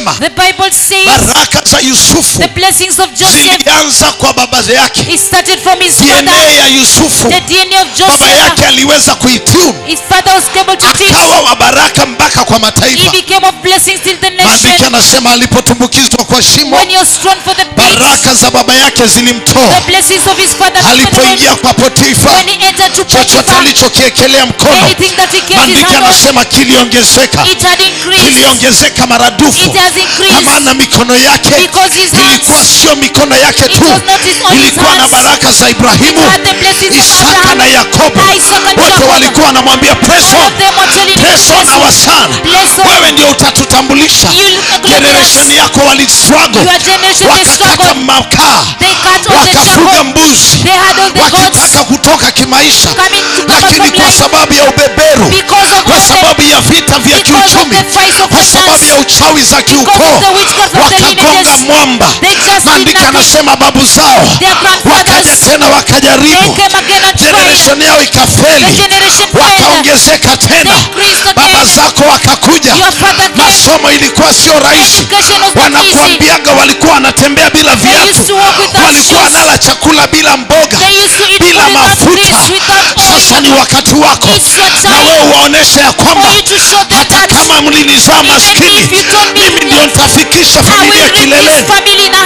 inasema The Bible says baraka za Yusufu the blessings of Joseph, zilianza kwa baba yake. it started from his DNA father. ya Yusufu The DNA of baba Joseph, yake aliweza kuitune, his father was able to teach. akawa wa baraka mpaka kwa He mataifa. became of blessings till the Maandiko nation. yanasema alipotumbukizwa kwa shimo, When he was thrown for the pit, baraka za baba yake zilimtoa. the blessings of his father took him. Alipoingia kwa Potifa, When he entered to chochote Potiphar, alichokiekelea mkono, anything that he gave his maandiko hand on, yanasema kiliongezeka, it had increased. kiliongezeka maradufu. It has Kwa increased maana mikono yake because his ilikuwa hands, sio mikono yake it tu, was not his own ilikuwa na hands. baraka za Ibrahimu, It had the blessings of Isaka Abraham, na Yakobo. Isaac and Wote Jacob. walikuwa wanamwambia press All on, of them were telling him, press on our son. bless on. Wewe ndio utatutambulisha. Generation yako walistruggle, Your generation, they wakakata struggled. makaa, They cut all the wakafuga charcoal. mbuzi, They had all the goats wakitaka kutoka kimaisha, coming to come lakini from kwa life sababu ya ubeberu, because of kwa the sababu ya vita vya because of kiuchumi, the fights of kwa sababu ya finance, uchawi za because kiukoo, of the witchcraft of the wakagonga lineages. mwamba. They just did Maandiko nothing. yanasema babu zao Their wakaja grandfathers, tena they wakajaribu, came again and tried. generation yao The ikafeli, generation failed. wakaongezeka They tena, increased baba again. zako wakakuja. Your father came. Masomo ilikuwa sio rahisi, Education was not easy. wanakuambiaga walikuwa wanatembea bila They viatu, used to walk without walikuwa shoes. wanala chakula bila mboga, They used to eat bila food without mafuta. grease, without oil. Sasa ni wakati wako It's your na time wewe waoneshe ya kwamba for you to show them hata that kama mlinizaa even maskini, if you don't mimi need ndio me, nitafikisha I familia will bring this kileleni. family in a